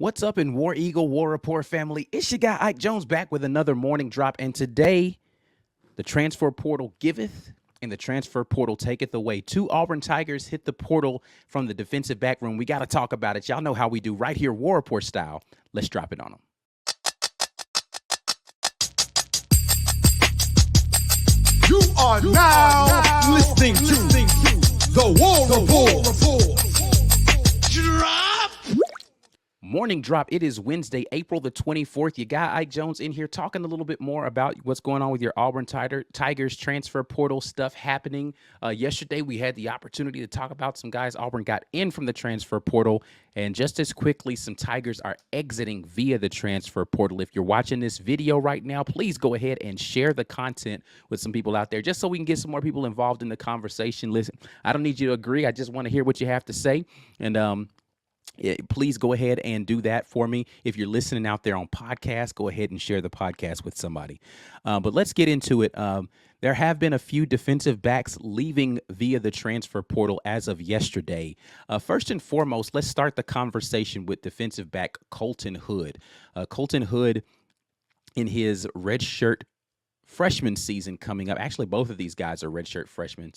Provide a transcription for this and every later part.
What's up in War Eagle, War Rapport family? It's your guy Ike Jones back with another morning drop. And today, the transfer portal giveth and the transfer portal taketh away. Two Auburn Tigers hit the portal from the defensive back room. We got to talk about it. Y'all know how we do right here, War Rapport style. Let's drop it on them. You are now listening to the War Report. Morning drop. It is Wednesday, April the 24th. You got Ike Jones in here talking a little bit more about what's going on with your Auburn Tigers transfer portal stuff happening. Yesterday, we had the opportunity to talk about some guys Auburn got in from the transfer portal. And just as quickly, some Tigers are exiting via the transfer portal. If you're watching this video right now, please go ahead and share the content with some people out there just so we can get some more people involved in the conversation. Listen, I don't need you to agree. I just want to hear what you have to say. And, please go ahead and do that for me. If you're listening out there on podcast, go ahead and share the podcast with somebody. But let's get into it. There have been a few defensive backs leaving via the transfer portal as of yesterday. First and foremost, let's start the conversation with defensive back Colton Hood. Colton Hood, in his redshirt freshman season coming up. Actually, both of these guys are redshirt freshmen.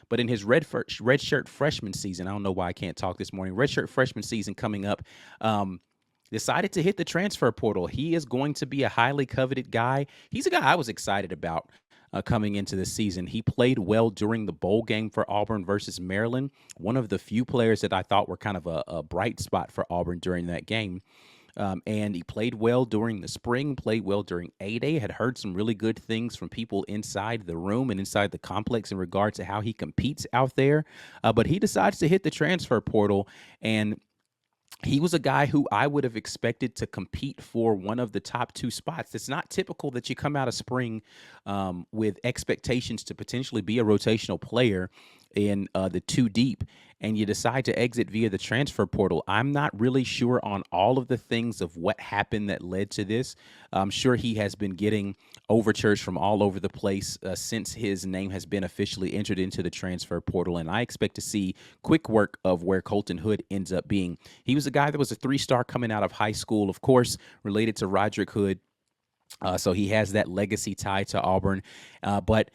But in his redshirt freshman season, I don't know why I can't talk this morning. Redshirt freshman season coming up, decided to hit the transfer portal. He is going to be a highly coveted guy. He's a guy I was excited about coming into the season. He played well during the bowl game for Auburn versus Maryland. One of the few players that I thought were kind of a bright spot for Auburn during that game. And he played well during the spring, played well during A-Day, had heard some really good things from people inside the room and inside the complex in regards to how he competes out there. But he decides to hit the transfer portal, and he was a guy who I would have expected to compete for one of the top two spots. It's not typical that you come out of spring with expectations to potentially be a rotational player in the two deep, and you decide to exit via the transfer portal. I'm not really sure on all of the things of what happened that led to this. I'm sure he has been getting overtures from all over the place since his name has been officially entered into the transfer portal, and I expect to see quick work of where Colton Hood ends up being. He was a guy that was a three-star coming out of high school, of course, related to Roderick Hood, so he has that legacy tie to Auburn, but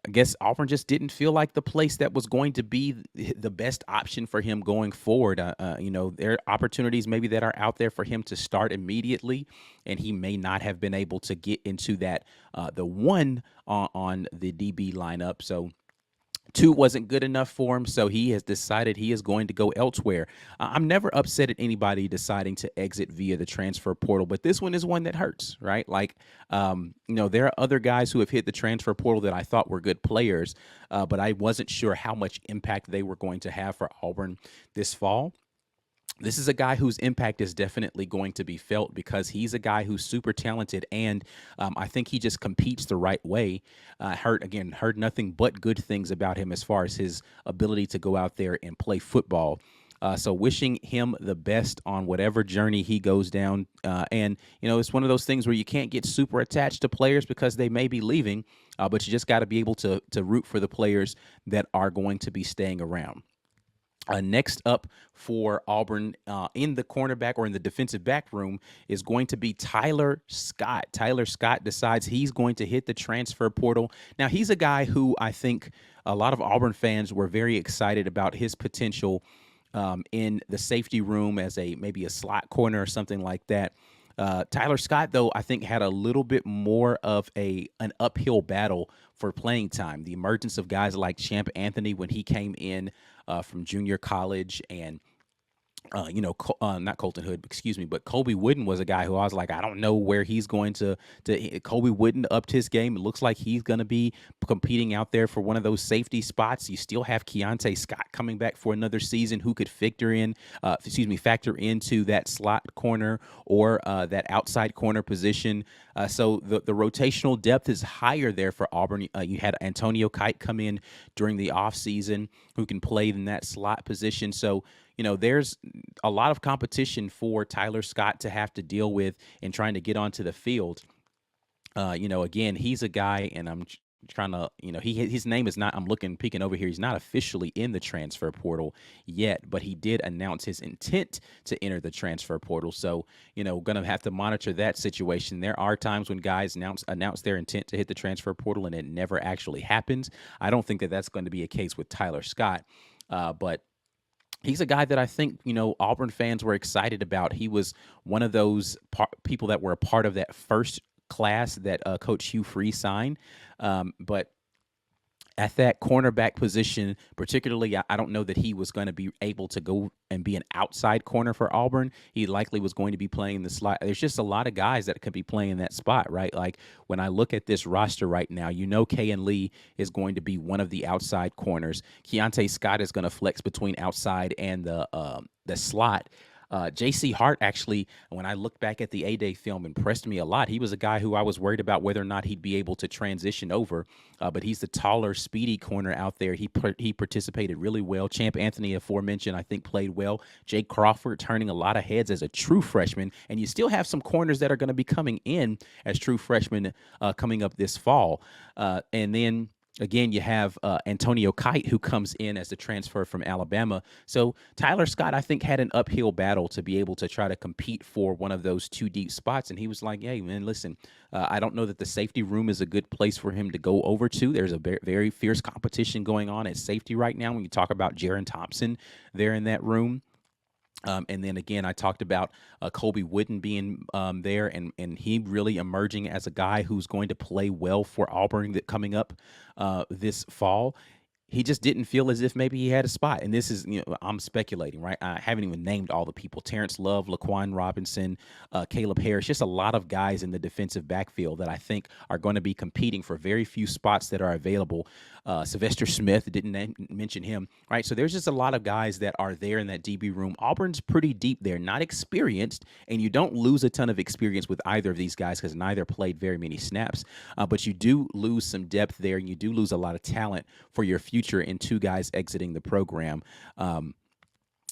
I guess Auburn just didn't feel like the place that was going to be the best option for him going forward. There are opportunities maybe that are out there for him to start immediately, and he may not have been able to get into that the one on the DB lineup. So 2 wasn't good enough for him, so he has decided he is going to go elsewhere. I'm never upset at anybody deciding to exit via the transfer portal, but this one is one that hurts, right? There are other guys who have hit the transfer portal that I thought were good players, but I wasn't sure how much impact they were going to have for Auburn this fall. This is a guy whose impact is definitely going to be felt because he's a guy who's super talented, and I think he just competes the right way. Heard nothing but good things about him as far as his ability to go out there and play football. So wishing him the best on whatever journey he goes down. It's one of those things where you can't get super attached to players because they may be leaving, but you just got to be able to root for the players that are going to be staying around. Next up for Auburn in the cornerback or in the defensive back room is going to be Tyler Scott. Tyler Scott decides he's going to hit the transfer portal. Now, he's a guy who I think a lot of Auburn fans were very excited about his potential in the safety room as maybe a slot corner or something like that. Tyler Scott, though, I think had a little bit more of an uphill battle for playing time. The emergence of guys like Champ Anthony when he came in from junior college, and not Colton Hood, excuse me, but Colby Wooden was a guy who I was like, I don't know where he's going to Colby Wooden upped his game. It looks like he's going to be competing out there for one of those safety spots. You still have Keontae Scott coming back for another season who could factor into that slot corner or that outside corner position. So the rotational depth is higher there for Auburn. You had Antonio Kite come in during the offseason who can play in that slot position. So, there's a lot of competition for Tyler Scott to have to deal with in trying to get onto the field. Again, he's a guy, and I'm trying to, his name is not, I'm looking, peeking over here. He's not officially in the transfer portal yet, but he did announce his intent to enter the transfer portal. So, going to have to monitor that situation. There are times when guys announce their intent to hit the transfer portal and it never actually happens. I don't think that that's going to be a case with Tyler Scott, but he's a guy that I think, Auburn fans were excited about. He was one of those people that were a part of that first class that Coach Hugh Freeze signed. But at that cornerback position, particularly, I don't know that he was going to be able to go and be an outside corner for Auburn. He likely was going to be playing the slot. There's just a lot of guys that could be playing that spot, right? Like when I look at this roster right now, Kayan Lee is going to be one of the outside corners. Keontae Scott is going to flex between outside and the slot. J.C. Hart, actually, when I look back at the A-Day film, impressed me a lot. He was a guy who I was worried about whether or not he'd be able to transition over, but he's the taller, speedy corner out there. He participated really well. Champ Anthony, aforementioned, I think played well. Jake Crawford turning a lot of heads as a true freshman, and you still have some corners that are going to be coming in as true freshmen coming up this fall. And then again, you have Antonio Kite, who comes in as the transfer from Alabama. So Tyler Scott, I think, had an uphill battle to be able to try to compete for one of those two deep spots. And he was like, hey, man, listen, I don't know that the safety room is a good place for him to go over to. There's a very, very fierce competition going on at safety right now when you talk about Jaron Thompson there in that room. And then again, I talked about Colby Wooden being there, and he really emerging as a guy who's going to play well for Auburn coming up this fall. He just didn't feel as if maybe he had a spot. And this is, I'm speculating, right? I haven't even named all the people. Terrence Love, Laquan Robinson, Caleb Harris, just a lot of guys in the defensive backfield that I think are going to be competing for very few spots that are available. Sylvester Smith, didn't mention him, right? So there's just a lot of guys that are there in that DB room. Auburn's pretty deep there, not experienced, and you don't lose a ton of experience with either of these guys because neither played very many snaps. But you do lose some depth there, and you do lose a lot of talent for your future in two guys exiting the program.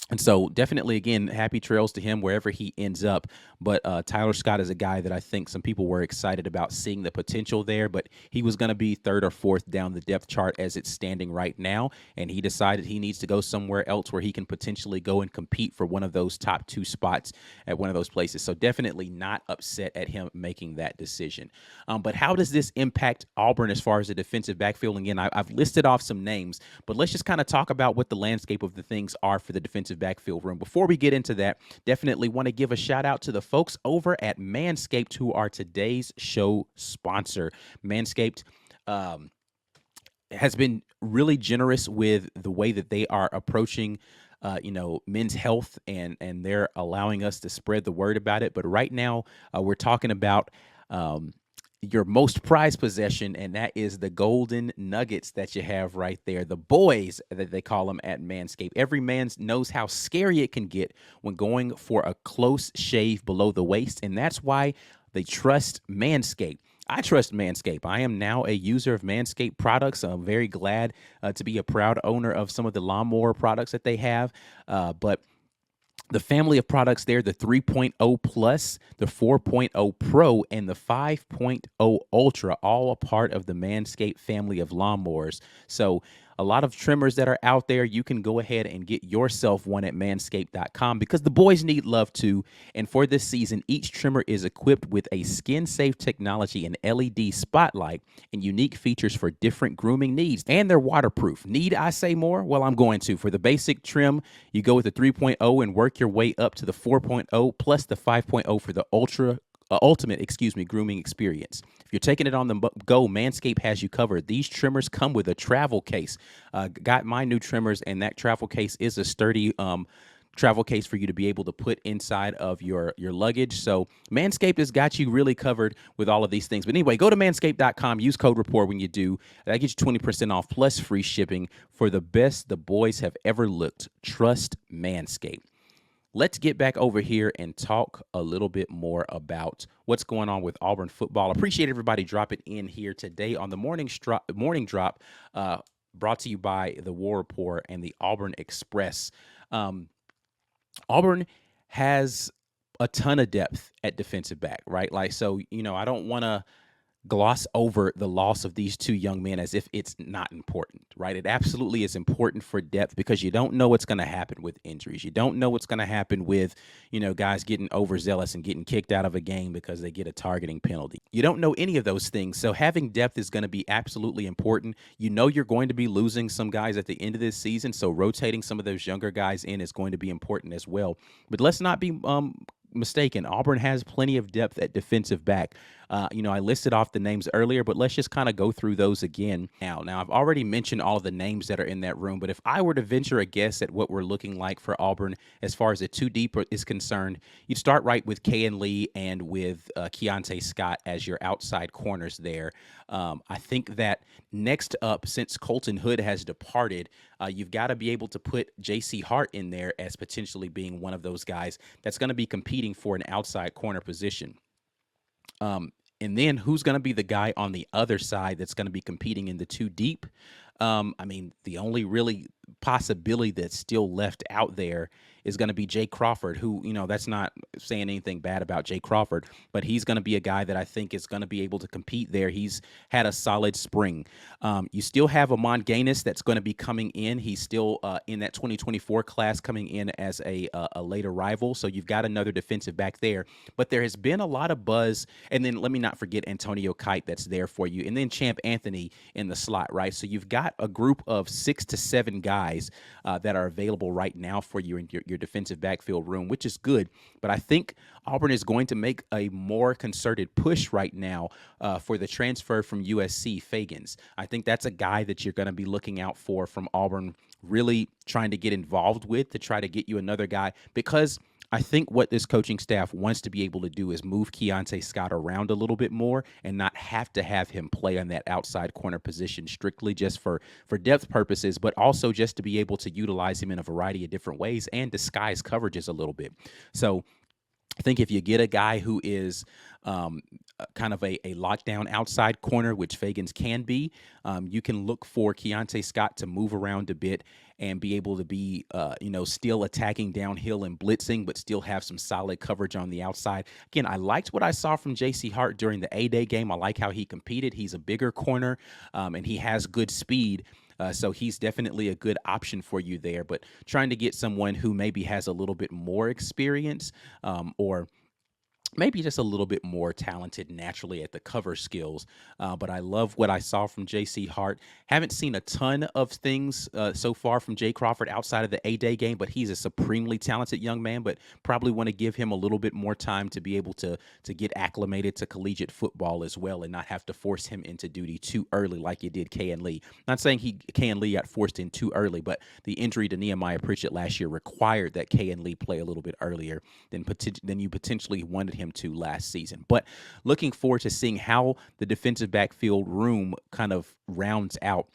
And so definitely, again, happy trails to him wherever he ends up. But Tyler Scott is a guy that I think some people were excited about seeing the potential there, but he was going to be third or fourth down the depth chart as it's standing right now. And he decided he needs to go somewhere else where he can potentially go and compete for one of those top two spots at one of those places. So definitely not upset at him making that decision. But how does this impact Auburn as far as the defensive backfield? Again, I've listed off some names, but let's just kind of talk about what the landscape of the things are for the defensive backfield room. Before we get into that, definitely want to give a shout out to the folks over at Manscaped, who are today's show sponsor. Manscaped has been really generous with the way that they are approaching men's health, and they're allowing us to spread the word about it. But right now, we're talking about your most prized possession, and that is the golden nuggets that you have right there. The boys, that they call them at Manscaped. Every man knows how scary it can get when going for a close shave below the waist, and that's why they trust Manscaped. I trust Manscaped. I am now a user of Manscaped products. I'm very glad to be a proud owner of some of the lawnmower products that they have, but the family of products there, the 3.0 Plus, the 4.0 Pro, and the 5.0 Ultra, all a part of the Manscaped family of lawnmowers. So a lot of trimmers that are out there, you can go ahead and get yourself one at manscaped.com because the boys need love too. And for this season, each trimmer is equipped with a skin-safe technology, an LED spotlight, and unique features for different grooming needs. And they're waterproof. Need I say more? Well, I'm going to. For the basic trim, you go with the 3.0 and work your way up to the 4.0 plus the 5.0 for the ultimate grooming experience. If you're taking it on the go, Manscaped has you covered. These trimmers come with a travel case. Got my new trimmers, and that travel case is a sturdy travel case for you to be able to put inside of your luggage. So Manscaped has got you really covered with all of these things. But anyway, go to manscaped.com, use code REPORT when you do. That gets you 20% off plus free shipping for the best the boys have ever looked. Trust Manscaped. Let's get back over here and talk a little bit more about what's going on with Auburn football. Appreciate everybody dropping in here today on the morning drop, brought to you by the War Report and the Auburn Express. Auburn has a ton of depth at defensive back, right? Like, so, I don't want to gloss over the loss of these two young men as if it's not important, right? It absolutely is important for depth because you don't know what's going to happen with injuries. You don't know what's going to happen with, guys getting overzealous and getting kicked out of a game because they get a targeting penalty. You don't know any of those things. So having depth is going to be absolutely important. You're going to be losing some guys at the end of this season. So rotating some of those younger guys in is going to be important as well. But let's not be mistaken. Auburn has plenty of depth at defensive back. I listed off the names earlier, but let's just kind of go through those again now. Now, I've already mentioned all of the names that are in that room, but if I were to venture a guess at what we're looking like for Auburn as far as the two deep is concerned, you'd start right with Kayan Lee and with Keontae Scott as your outside corners there. I think that next up, since Colton Hood has departed, you've got to be able to put J.C. Hart in there as potentially being one of those guys that's going to be competing for an outside corner position. And then who's going to be the guy on the other side that's going to be competing in the two deep? The only really possibility that's still left out there is going to be Jay Crawford, who, that's not saying anything bad about Jay Crawford, but he's going to be a guy that I think is going to be able to compete there. He's had a solid spring. You still have Amon Gaines that's going to be coming in. He's still in that 2024 class coming in as a late arrival. So you've got another defensive back there. But there has been a lot of buzz. And then let me not forget Antonio Kite that's there for you. And then Champ Anthony in the slot, right? So you've got a group of 6 to 7 guys that are available right now for you in your defensive backfield room, which is good. But I think Auburn is going to make a more concerted push right now for the transfer from USC, Fagans. I think that's a guy that you're going to be looking out for from Auburn, really trying to get involved with to try to get you another guy, because I think what this coaching staff wants to be able to do is move Keontae Scott around a little bit more and not have to have him play on that outside corner position strictly just for depth purposes, but also just to be able to utilize him in a variety of different ways and disguise coverages a little bit. So I think if you get a guy who is kind of a lockdown outside corner, which Fagans can be, you can look for Keontae Scott to move around a bit and be able to be, still attacking downhill and blitzing, but still have some solid coverage on the outside. Again, I liked what I saw from J.C. Hart during the A-Day game. I like how he competed. He's a bigger corner, and he has good speed. So he's definitely a good option for you there. But trying to get someone who maybe has a little bit more experience or maybe just a little bit more talented naturally at the cover skills. But I love what I saw from J.C. Hart. Haven't seen a ton of things so far from Jay Crawford outside of the A-Day game, but he's a supremely talented young man, but probably want to give him a little bit more time to be able to get acclimated to collegiate football as well and not have to force him into duty too early like you did Kayan Lee. Not saying Kayan Lee got forced in too early, but the injury to Nehemiah Pritchett last year required that Kayan Lee play a little bit earlier than you potentially wanted him to last season. But looking forward to seeing how the defensive backfield room kind of rounds out.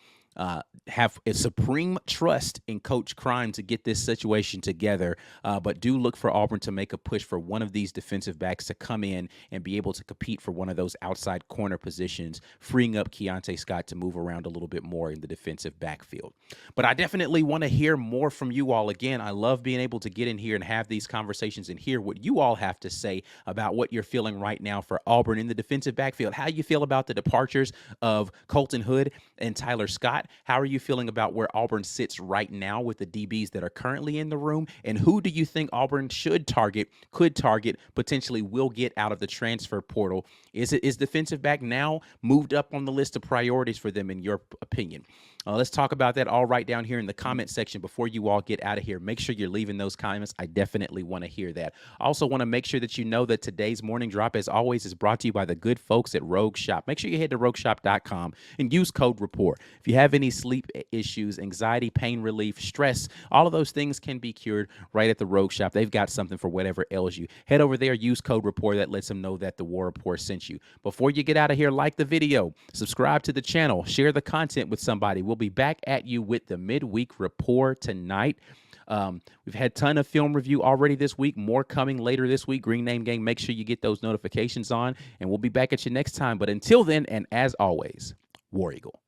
Have a supreme trust in Coach Crime to get this situation together, but do look for Auburn to make a push for one of these defensive backs to come in and be able to compete for one of those outside corner positions, freeing up Keontae Scott to move around a little bit more in the defensive backfield. But I definitely want to hear more from you all. Again, I love being able to get in here and have these conversations and hear what you all have to say about what you're feeling right now for Auburn in the defensive backfield. How you feel about the departures of Colton Hood and Tyler Scott? How are you feeling about where Auburn sits right now with the DBs that are currently in the room? And who do you think Auburn could target, potentially will get out of the transfer portal? Is defensive back now moved up on the list of priorities for them, in your opinion? Let's talk about that all right down here in the comment section before you all get out of here. Make sure you're leaving those comments. I definitely want to hear that. Also want to make sure that you know that today's morning drop, as always, is brought to you by the good folks at Rogue Shop. Make sure you head to rogueshop.com and use code RAPPORT. If you have any sleep issues, anxiety, pain relief, stress, all of those things can be cured right at the Rogue Shop. They've got something for whatever ails you. Head over there, use code RAPPORT. That lets them know that the War Report sent you. Before you get out of here, like the video, subscribe to the channel, share the content with somebody. We'll be back at you with the midweek report tonight. We've had a ton of film review already this week. More coming later this week. Green Name Gang, make sure you get those notifications on, and we'll be back at you next time. But until then, and as always, War Eagle.